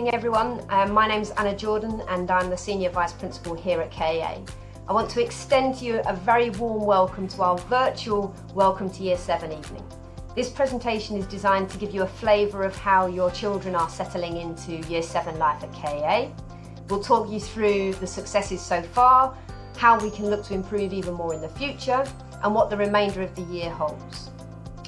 evening everyone, my name's Anna Jordan and I'm the Senior Vice Principal here at KAA. I want to extend to you a very warm welcome to our virtual Welcome to Year 7 evening. This presentation is designed to give you a flavour of how your children are settling into Year 7 life at KAA. We'll talk you through the successes so far, how we can look to improve even more in the future, and what the remainder of the year holds.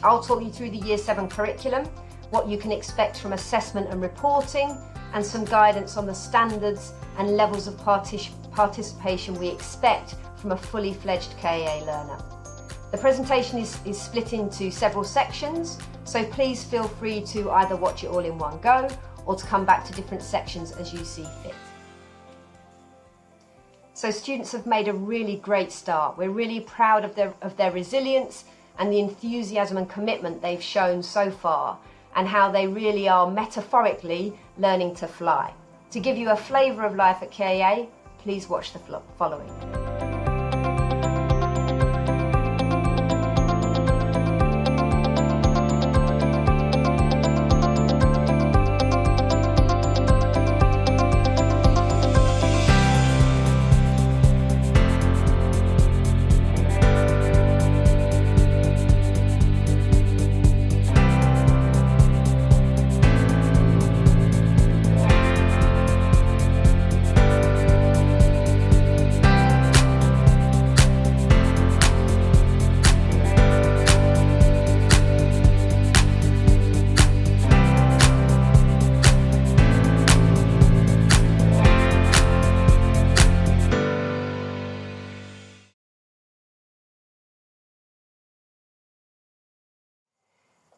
I'll talk you through the Year 7 curriculum, what you can expect from assessment and reporting, and some guidance on the standards and levels of participation we expect from a fully fledged KAA learner. The presentation is split into several sections, so please feel free to either watch it all in one go or to come back to different sections as you see fit. So students have made a really great start. We're really proud of their resilience and the enthusiasm and commitment they've shown so far, and how they really are metaphorically learning to fly. To give you a flavour of life at KAA, please watch the following.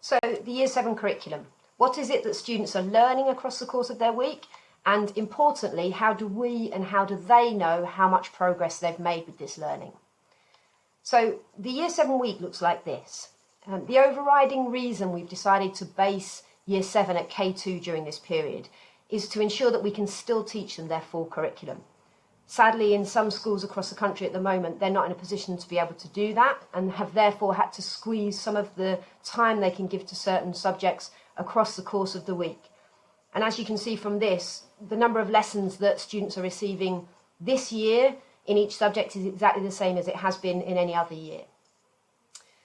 So the Year 7 curriculum. What is it that students are learning across the course of their week? And importantly, how do we and how do they know how much progress they've made with this learning? So the Year 7 week looks like this. The overriding reason we've decided to base Year 7 at K2 during this period is to ensure that we can still teach them their full curriculum. Sadly, in some schools across the country at the moment, they're not in a position to be able to do that and have therefore had to squeeze some of the time they can give to certain subjects across the course of the week. And as you can see from this, the number of lessons that students are receiving this year in each subject is exactly the same as it has been in any other year.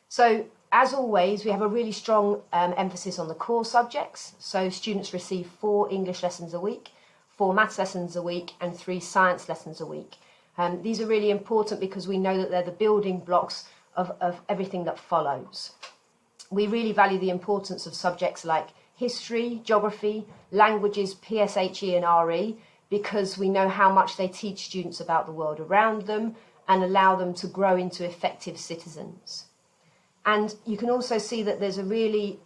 So, as always, we have a really strong emphasis on the core subjects. So students receive 4 English lessons a week, 4 maths lessons a week and 3 science lessons a week. These are really important because we know that they're the building blocks of everything that follows. We really value the importance of subjects like history, geography, languages, PSHE and RE, because we know how much they teach students about the world around them and allow them to grow into effective citizens. And you can also see that there's a really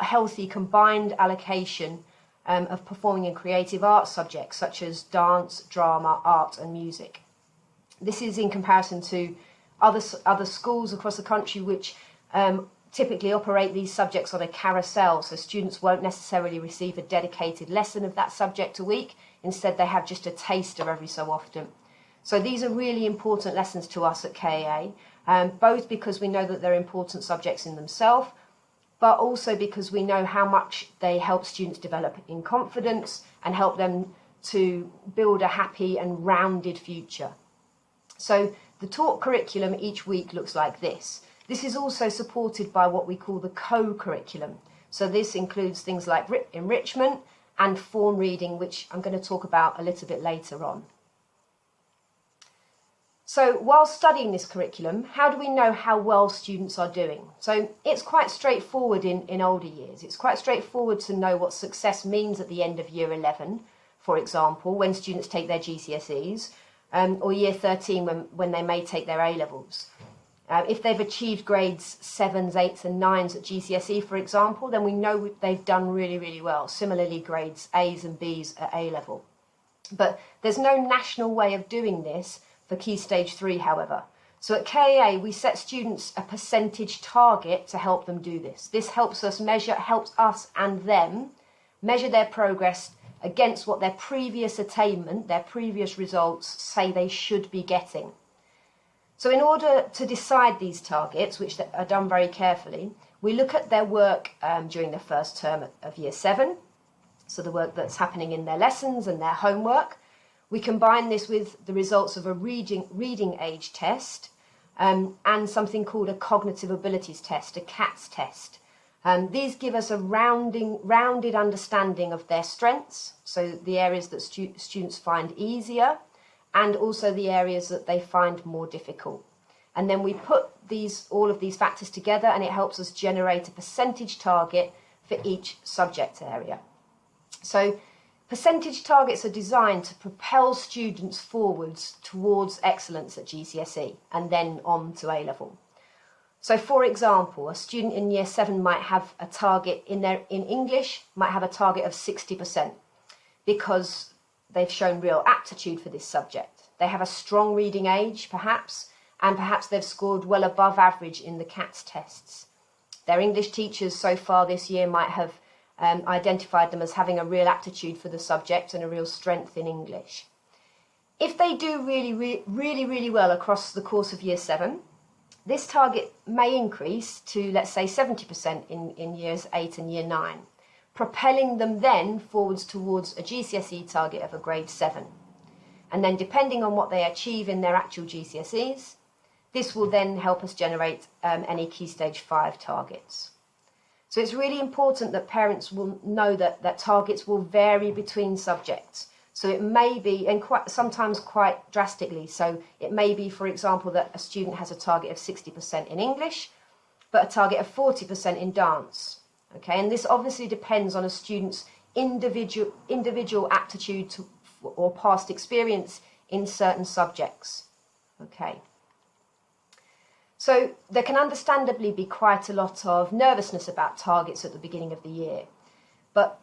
healthy combined allocation of performing and creative arts subjects such as dance, drama, art and music. This is in comparison to other schools across the country which typically operate these subjects on a carousel, so students won't necessarily receive a dedicated lesson of that subject a week. Instead, they have just a taster every so often. So these are really important lessons to us at KAA, both because we know that they're important subjects in themselves, but also because we know how much they help students develop in confidence and help them to build a happy and rounded future. So the taught curriculum each week looks like this. This is also supported by what we call the co-curriculum. So this includes things like enrichment and form reading, which I'm going to talk about a little bit later on. So while studying this curriculum, how do we know how well students are doing? So it's quite straightforward in older years. It's quite straightforward to know what success means at the end of year 11, for example, when students take their GCSEs, or year 13 when they may take their A-levels. If they've achieved grades 7s, 8s and 9s at GCSE, for example, then we know they've done really, really well. Similarly, grades A's and B's at A-level. But there's no national way of doing this for Key Stage 3, however. So at KAA, we set students a percentage target to help them do this. This helps us and them measure their progress against what their previous attainment, their previous results say they should be getting. So in order to decide these targets, which are done very carefully, we look at their work during the first term of Year 7, so the work that's happening in their lessons and their homework. We combine this with the results of a reading age test and something called a cognitive abilities test, a CATS test. These give us a rounded understanding of their strengths, so the areas that students find easier and also the areas that they find more difficult. And then we put all of these factors together, and it helps us generate a percentage target for each subject area. So percentage targets are designed to propel students forwards towards excellence at GCSE and then on to A-level. So for example, a student in year 7 might have a target in English, might have a target of 60% because they've shown real aptitude for this subject. They have a strong reading age, perhaps, and perhaps they've scored well above average in the CATS tests. Their English teachers so far this year might have identified them as having a real aptitude for the subject and a real strength in English. If they do really well across the course of year 7, this target may increase to, let's say, 70% in years 8 and year 9, propelling them then forwards towards a GCSE target of a grade 7. And then depending on what they achieve in their actual GCSEs, this will then help us generate any Key Stage 5 targets. So it's really important that parents will know that targets will vary between subjects. So it may be, and sometimes quite drastically, so it may be, for example, that a student has a target of 60% in English, but a target of 40% in dance. Okay, and this obviously depends on a student's individual aptitude or past experience in certain subjects. Okay. So there can understandably be quite a lot of nervousness about targets at the beginning of the year, but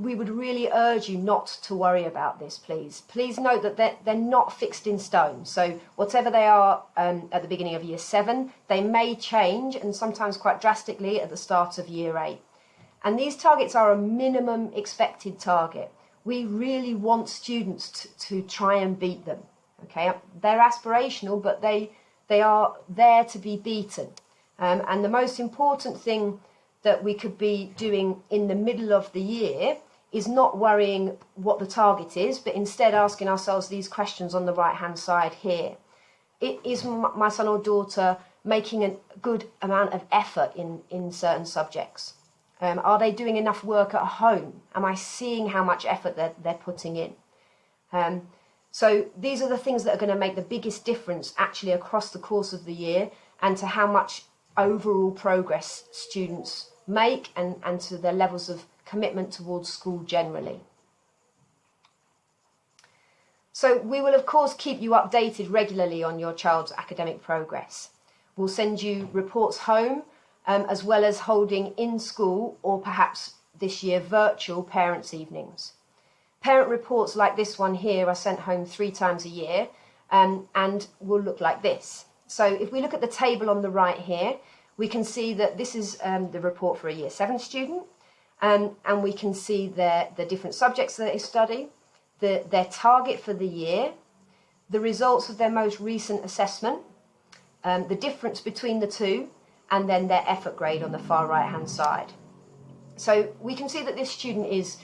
we would really urge you not to worry about this, please. Please note that they're not fixed in stone. So whatever they are at the beginning of year 7, they may change, and sometimes quite drastically, at the start of year 8. And these targets are a minimum expected target. We really want students to try and beat them. Okay, they're aspirational, but they are there to be beaten. And the most important thing that we could be doing in the middle of the year is not worrying what the target is, but instead asking ourselves these questions on the right-hand side here. Is my son or daughter making a good amount of effort in certain subjects? Are they doing enough work at home? Am I seeing how much effort they're putting in? So these are the things that are going to make the biggest difference actually across the course of the year and to how much overall progress students make and to their levels of commitment towards school generally. So we will of course keep you updated regularly on your child's academic progress. We'll send you reports home as well as holding in school or perhaps this year virtual parents' evenings. Parent reports like this one here are sent home 3 times a year and will look like this. So if we look at the table on the right here, we can see that this is the report for a year 7 student, and we can see the different subjects that they study, their target for the year, the results of their most recent assessment, the difference between the two, and then their effort grade on the far right hand side. So we can see that this student is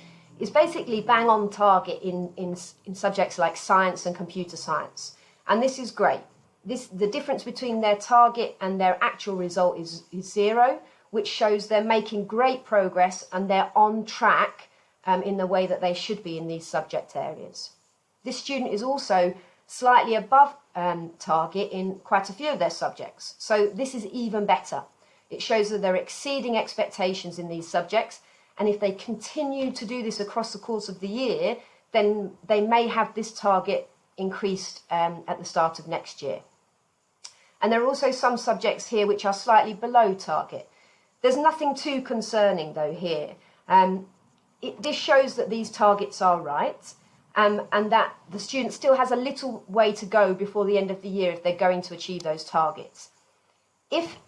basically bang on target in subjects like science and computer science. And this is great. The difference between their target and their actual result is 0, which shows they're making great progress and they're on track in the way that they should be in these subject areas. This student is also slightly above target in quite a few of their subjects. So this is even better. It shows that they're exceeding expectations in these subjects, and if they continue to do this across the course of the year, then they may have this target increased at the start of next year. And there are also some subjects here which are slightly below target. There's nothing too concerning though here. This shows that these targets are right, and that the student still has a little way to go before the end of the year if they're going to achieve those targets. If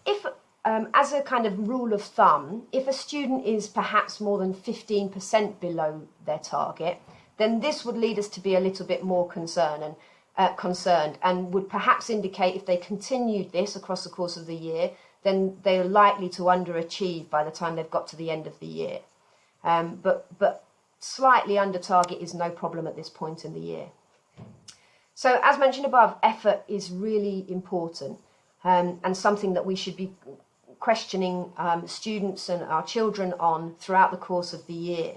as a kind of rule of thumb, if a student is perhaps more than 15% below their target, then this would lead us to be a little bit more concerned and would perhaps indicate if they continued this across the course of the year, then they are likely to underachieve by the time they've got to the end of the year. But slightly under target is no problem at this point in the year. So as mentioned above, effort is really important and something that we should be questioning students and our children on throughout the course of the year.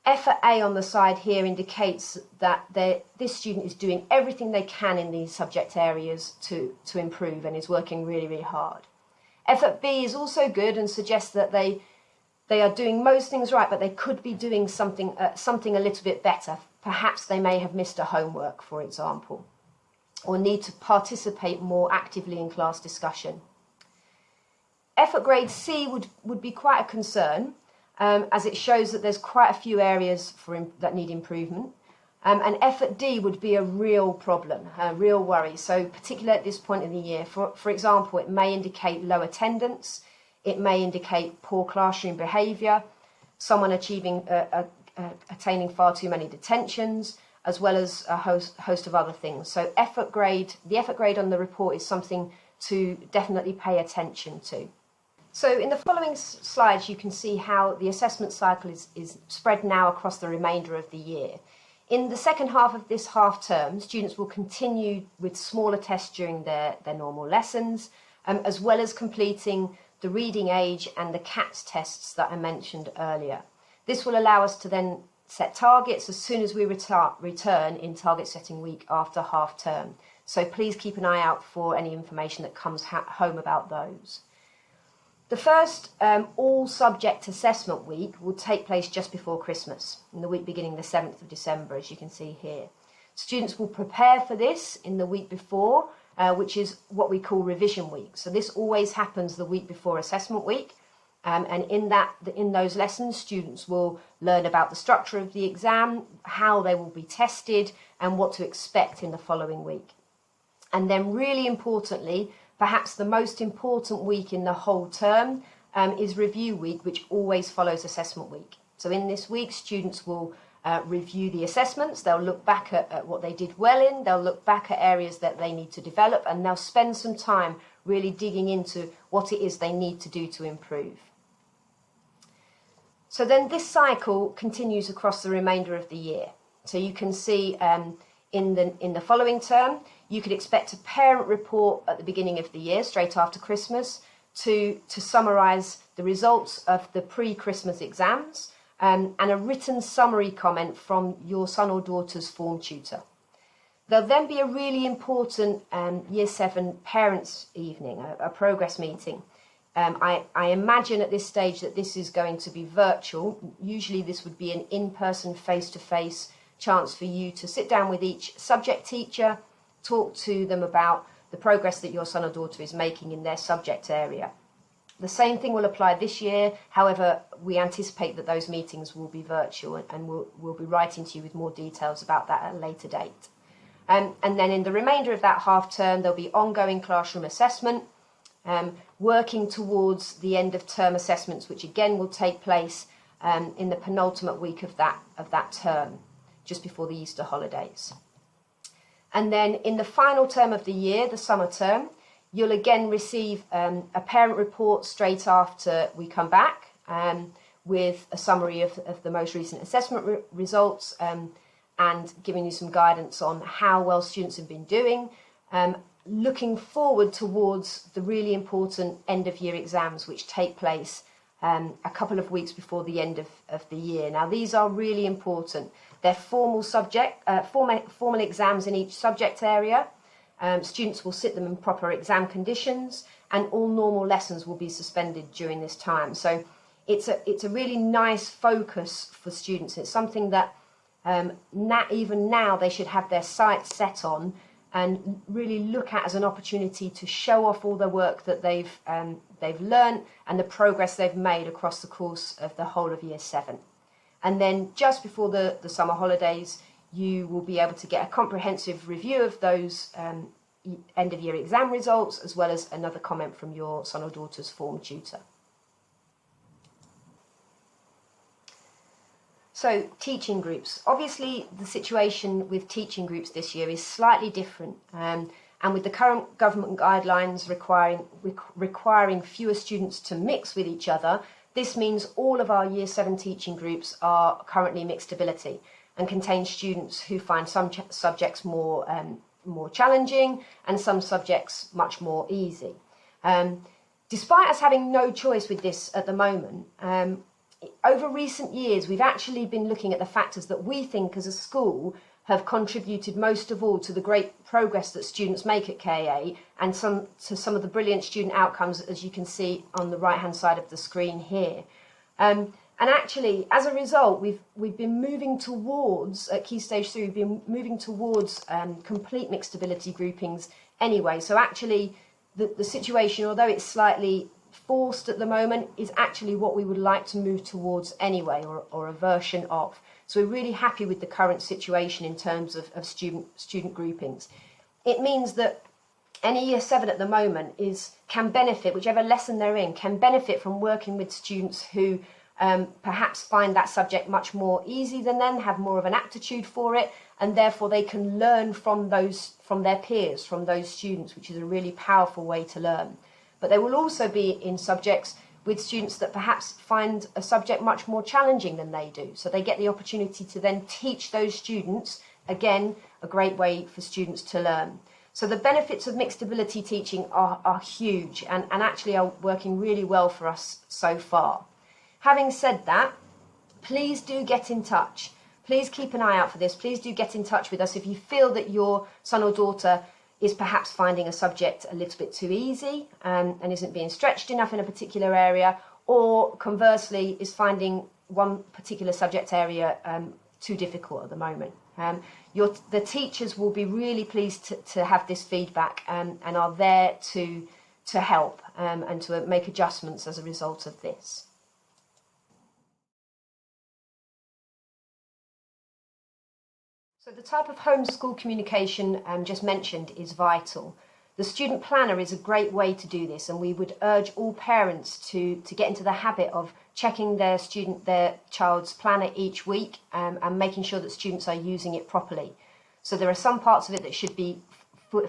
Effort A on the side here indicates that this student is doing everything they can in these subject areas to improve and is working really, really hard. Effort B is also good and suggests that they are doing most things right, but they could be doing something a little bit better. Perhaps they may have missed a homework, for example, or need to participate more actively in class discussion. Effort grade C would be quite a concern, as it shows that there's quite a few areas that need improvement. And effort D would be a real problem, a real worry. So particularly at this point in the year, for example, it may indicate low attendance, it may indicate poor classroom behaviour, someone attaining far too many detentions, as well as a host of other things. So the effort grade on the report is something to definitely pay attention to. So in the following slides, you can see how the assessment cycle is spread now across the remainder of the year. In the second half of this half term, students will continue with smaller tests during their normal lessons, as well as completing the reading age and the CATS tests that I mentioned earlier. This will allow us to then set targets as soon as we return in target setting week after half term. So please keep an eye out for any information that comes home about those. The first all-subject assessment week will take place just before Christmas, in the week beginning the 7th of December, as you can see here. Students will prepare for this in the week before, which is what we call revision week. So this always happens the week before assessment week, and in those lessons, students will learn about the structure of the exam, how they will be tested, and what to expect in the following week. And then really importantly, perhaps the most important week in the whole term is review week, which always follows assessment week. So in this week, students will review the assessments, they'll look back at what they did well in, they'll look back at areas that they need to develop, and they'll spend some time really digging into what it is they need to do to improve. So then this cycle continues across the remainder of the year. So you can see in the following term, you could expect a parent report at the beginning of the year, straight after Christmas, to summarise the results of the pre-Christmas exams and a written summary comment from your son or daughter's form tutor. There'll then be a really important Year 7 parents' evening, a progress meeting. I imagine at this stage that this is going to be virtual. Usually this would be an in-person, face-to-face chance for you to sit down with each subject teacher, talk to them about the progress that your son or daughter is making in their subject area. The same thing will apply this year. However, we anticipate that those meetings will be virtual, and we'll be writing to you with more details about that at a later date. And then in the remainder of that half term, there'll be ongoing classroom assessment, working towards the end of term assessments, which again will take place in the penultimate week of that term, just before the Easter holidays. And then in the final term of the year, the summer term, you'll again receive a parent report straight after we come back with a summary of the most recent assessment results and giving you some guidance on how well students have been doing, looking forward towards the really important end-of-year exams which take place a couple of weeks before the end of the year. Now, these are really important. They're formal exams in each subject area. Students will sit them in proper exam conditions, and all normal lessons will be suspended during this time. So it's a really nice focus for students. It's something that even now they should have their sights set on and really look at as an opportunity to show off all the work that they've learned and the progress they've made across the course of the whole of Year 7. And then just before the summer holidays, you will be able to get a comprehensive review of those end-of-year exam results, as well as another comment from your son or daughter's form tutor. So, teaching groups. Obviously, the situation with teaching groups this year is slightly different. And with the current government guidelines requiring fewer students to mix with each other, This means all of our Year 7 teaching groups are currently mixed ability and contain students who find some subjects more challenging and some subjects much more easy. Despite us having no choice with this at the moment, over recent years we've actually been looking at the factors that we think as a school have contributed most of all to the great progress that students make at KAA and to some of the brilliant student outcomes, as you can see on the right hand side of the screen here. And actually, as a result, we've been moving towards, at Key Stage 3, we've been moving towards complete mixed ability groupings anyway. So actually, the situation, although it's slightly forced at the moment, is actually what we would like to move towards anyway, or a version of. So we're really happy with the current situation in terms of student groupings. It means that any Year 7 at the moment can benefit, whichever lesson they're in, can benefit from working with students who perhaps find that subject much more easy than them, have more of an aptitude for it, and therefore they can learn from their peers, from those students, which is a really powerful way to learn. But they will also be in subjects with students that perhaps find a subject much more challenging than they do. So they get the opportunity to then teach those students, again, a great way for students to learn. So the benefits of mixed ability teaching are huge and actually are working really well for us so far. Having said that, please do get in touch. Please keep an eye out for this. Please do get in touch with us if you feel that your son or daughter is perhaps finding a subject a little bit too easy and isn't being stretched enough in a particular area, or conversely is finding one particular subject area too difficult at the moment. The teachers will be really pleased to have this feedback and are there to help and to make adjustments as a result of this. So the type of homeschool communication just mentioned is vital. The student planner is a great way to do this, and we would urge all parents to get into the habit of checking their child's planner each week and making sure that students are using it properly. So there are some parts of it that should be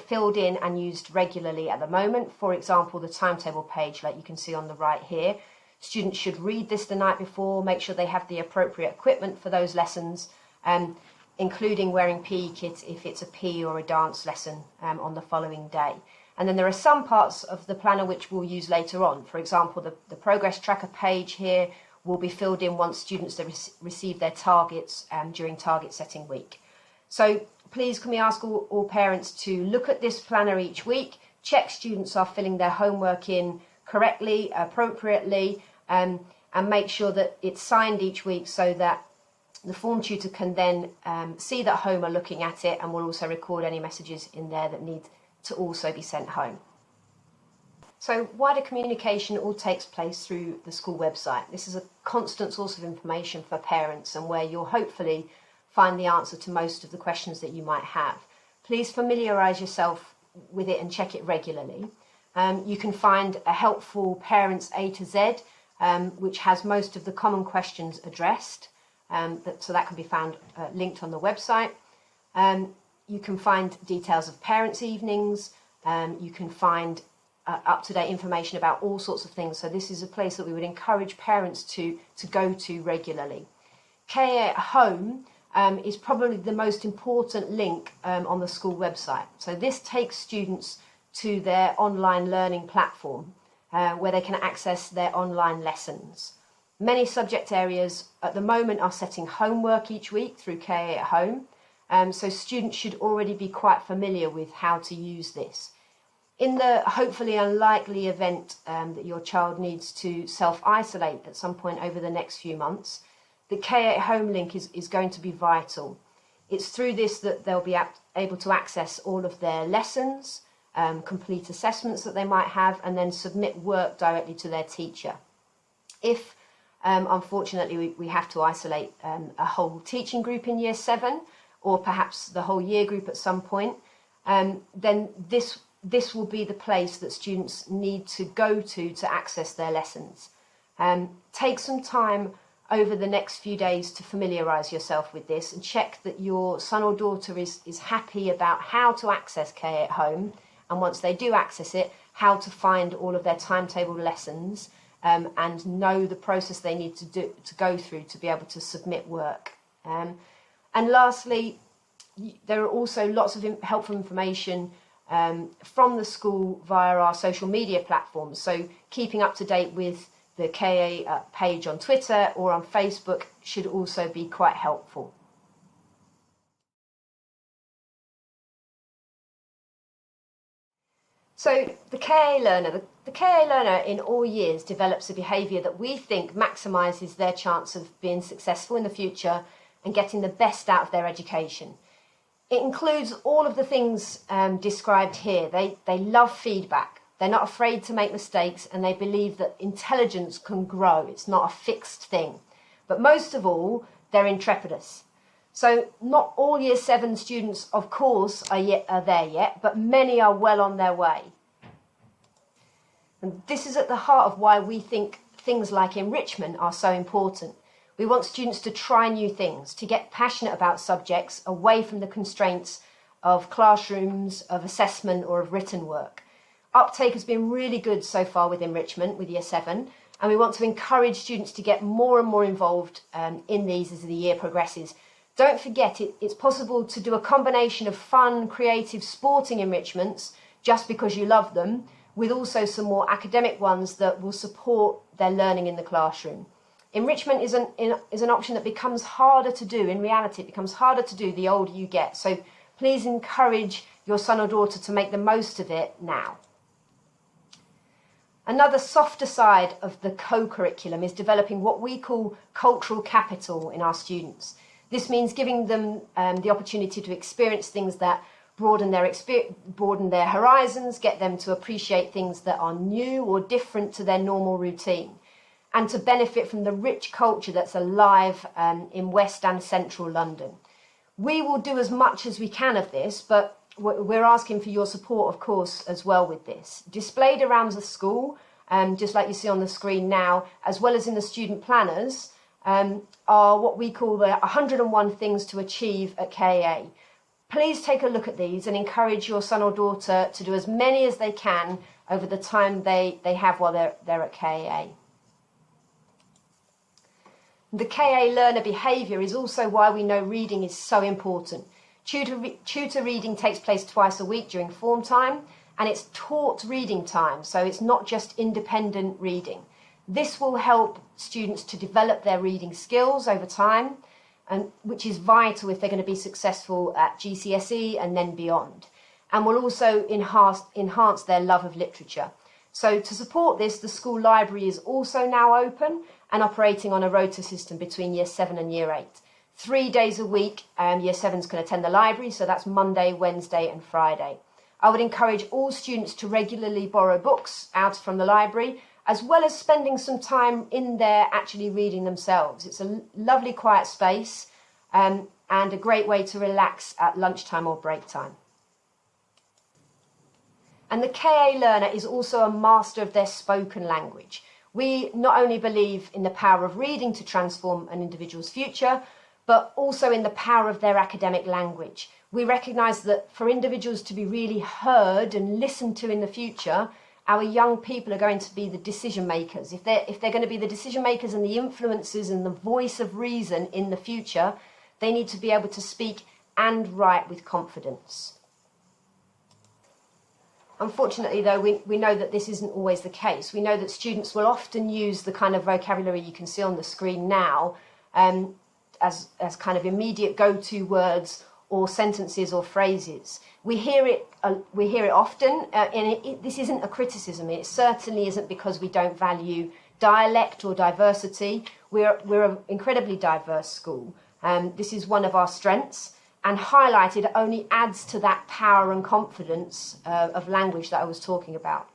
filled in and used regularly at the moment. For example, the timetable page, like you can see on the right here. Students should read this the night before, make sure they have the appropriate equipment for those lessons, including wearing PE kits if it's a PE or a dance lesson on the following day. And then there are some parts of the planner which we'll use later on. For example, the progress tracker page here will be filled in once students receive their targets during target setting week. So please can we ask all parents to look at this planner each week, check students are filling their homework in correctly, appropriately, and make sure that it's signed each week so that the form tutor can then see that home are looking at it and will also record any messages in there that need to also be sent home. So wider communication all takes place through the school website. This is a constant source of information for parents and where you'll hopefully find the answer to most of the questions that you might have. Please familiarise yourself with it and check it regularly. You can find a helpful Parents A to Z, which has most of the common questions addressed. So that can be found linked on the website. You can find details of parents' evenings. You can find up-to-date information about all sorts of things. So this is a place that we would encourage parents to go to regularly. KAA at Home is probably the most important link on the school website. So this takes students to their online learning platform where they can access their online lessons. Many subject areas at the moment are setting homework each week through KAA at Home, so students should already be quite familiar with how to use this. In the hopefully unlikely event that your child needs to self-isolate at some point over the next few months, the KAA at Home link is going to be vital. It's through this that they'll be able to access all of their lessons, complete assessments that they might have, and then submit work directly to their teacher. If unfortunately we have to isolate a whole teaching group in Year 7, or perhaps the whole year group at some point, then this will be the place that students need to go to access their lessons. Take some time over the next few days to familiarise yourself with this and check that your son or daughter is happy about how to access KAA at Home, and once they do access it, how to find all of their timetable lessons and know the process they need to go through to be able to submit work. And lastly, there are also lots of helpful information from the school via our social media platforms. So keeping up to date with the KAA page on Twitter or on Facebook should also be quite helpful. So the KAA Learner, the KAA Learner in all years develops a behaviour that we think maximises their chance of being successful in the future and getting the best out of their education. It includes all of the things described here. They love feedback. They're not afraid to make mistakes, and they believe that intelligence can grow. It's not a fixed thing. But most of all, they're intrepidous. So not all Year 7 students, of course, are there yet, but many are well on their way. And this is at the heart of why we think things like enrichment are so important. We want students to try new things, to get passionate about subjects away from the constraints of classrooms, of assessment or of written work. Uptake has been really good so far with enrichment, with Year 7, and we want to encourage students to get more and more involved in these as the year progresses. Don't forget, it's possible to do a combination of fun, creative, sporting enrichments just because you love them, with also some more academic ones that will support their learning in the classroom. Enrichment is an option that becomes harder to do. In reality, it becomes harder to do the older you get. So please encourage your son or daughter to make the most of it now. Another softer side of the co-curriculum is developing what we call cultural capital in our students. This means giving them the opportunity to experience things that broaden their horizons, get them to appreciate things that are new or different to their normal routine, and to benefit from the rich culture that's alive in West and Central London. We will do as much as we can of this, but we're asking for your support, of course, as well with this. Displayed around the school, just like you see on the screen now, as well as in the student planners, are what we call the 101 things to achieve at KAA. Please take a look at these and encourage your son or daughter to do as many as they can over the time they have while they're at KAA. The KAA Learner behaviour is also why we know reading is so important. Tutor reading takes place twice a week during form time, and it's taught reading time, so it's not just independent reading. This will help students to develop their reading skills over time, and which is vital if they're going to be successful at GCSE and then beyond, and will also enhance their love of literature. So to support this, the school library is also now open and operating on a rota system between Year 7 and Year 8. 3 days a week, Year 7s can attend the library, so that's Monday, Wednesday and Friday. I would encourage all students to regularly borrow books out from the library, as well as spending some time in there actually reading themselves. It's a lovely quiet space and a great way to relax at lunchtime or break time. And the KAA Learner is also a master of their spoken language. We not only believe in the power of reading to transform an individual's future, but also in the power of their academic language. We recognise that for individuals to be really heard and listened to in the future, our young people are going to be the decision makers. If they're going to be the decision makers and the influencers and the voice of reason in the future, they need to be able to speak and write with confidence. Unfortunately, though, we know that this isn't always the case. We know that students will often use the kind of vocabulary you can see on the screen now as kind of immediate go-to words or sentences or phrases. We hear it often, and this isn't a criticism. It certainly isn't because we don't value dialect or diversity. We're an incredibly diverse school. This is one of our strengths, and highlighted only adds to that power and confidence of language that I was talking about.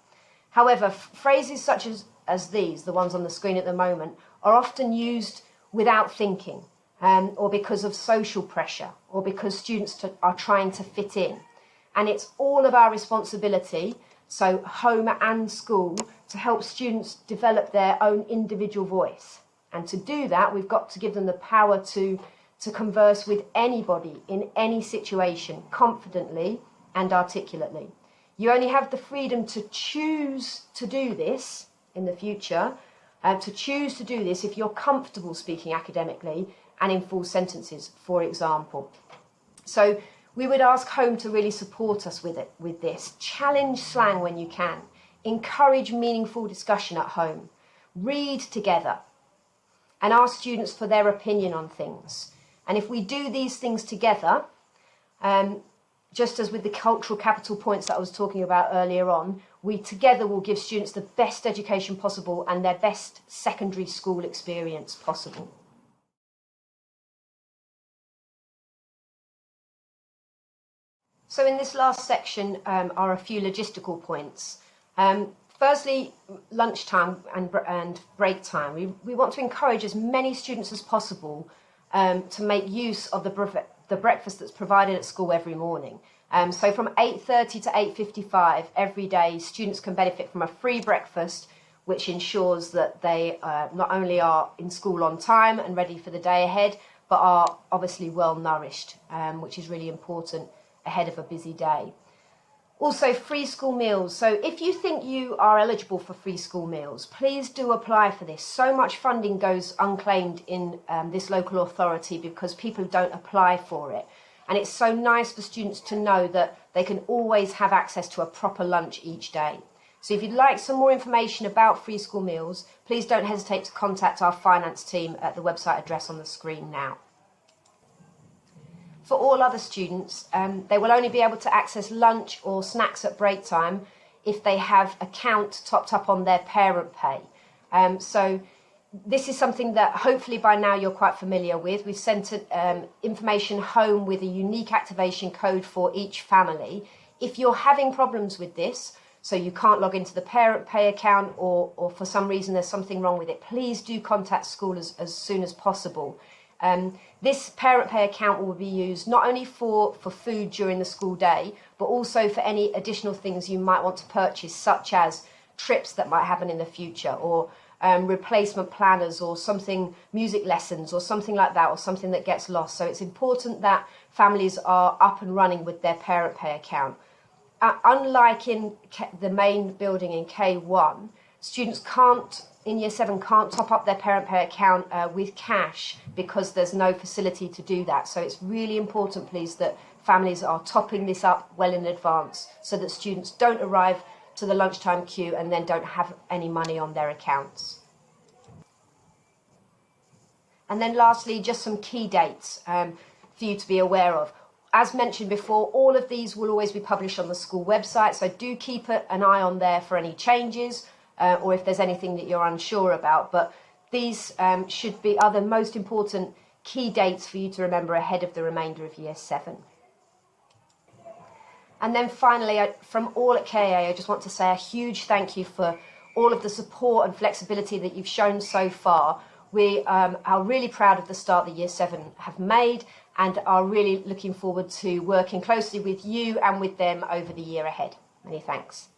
However, phrases such as these, the ones on the screen at the moment, are often used without thinking, or because of social pressure, or because students are trying to fit in. And it's all of our responsibility, so home and school, to help students develop their own individual voice. And to do that, we've got to give them the power to converse with anybody in any situation confidently and articulately. You only have the freedom to choose to do this in the future, to choose to do this if you're comfortable speaking academically and in full sentences, for example. So we would ask home to really support us with this. Challenge slang when you can. Encourage meaningful discussion at home. Read together and ask students for their opinion on things. And if we do these things together, just as with the cultural capital points that I was talking about earlier on, we together will give students the best education possible and their best secondary school experience possible. So in this last section are a few logistical points. Firstly, lunchtime and break time. We want to encourage as many students as possible to make use of the breakfast that's provided at school every morning. So from 8:30 to 8:55 every day, students can benefit from a free breakfast, which ensures that they not only are in school on time and ready for the day ahead, but are obviously well nourished, which is really important ahead of a busy day. Also, free school meals. So if you think you are eligible for free school meals, please do apply for this. So much funding goes unclaimed in this local authority because people don't apply for it. And it's so nice for students to know that they can always have access to a proper lunch each day. So if you'd like some more information about free school meals, please don't hesitate to contact our finance team at the website address on the screen now. For all other students, they will only be able to access lunch or snacks at break time if they have account topped up on their parent pay. So this is something that hopefully by now you're quite familiar with. We've sent information home with a unique activation code for each family. If you're having problems with this, so you can't log into the parent pay account or for some reason there's something wrong with it, please do contact school as soon as possible. This parent pay account will be used not only for food during the school day, but also for any additional things you might want to purchase, such as trips that might happen in the future, or replacement planners, or something, music lessons, or something like that, or something that gets lost. So it's important that families are up and running with their parent pay account. Unlike in the main building in K1, students in Year 7 can't top up their parent pay account with cash because there's no facility to do that. So it's really important, please, that families are topping this up well in advance so that students don't arrive to the lunchtime queue and then don't have any money on their accounts. And then lastly, just some key dates for you to be aware of. As mentioned before, all of these will always be published on the school website, so do keep an eye on there for any changes or if there's anything that you're unsure about. But these are the most important key dates for you to remember ahead of the remainder of Year 7. And then finally, from all at KAA, I just want to say a huge thank you for all of the support and flexibility that you've shown so far. We are really proud of the start that Year 7 have made and are really looking forward to working closely with you and with them over the year ahead. Many thanks.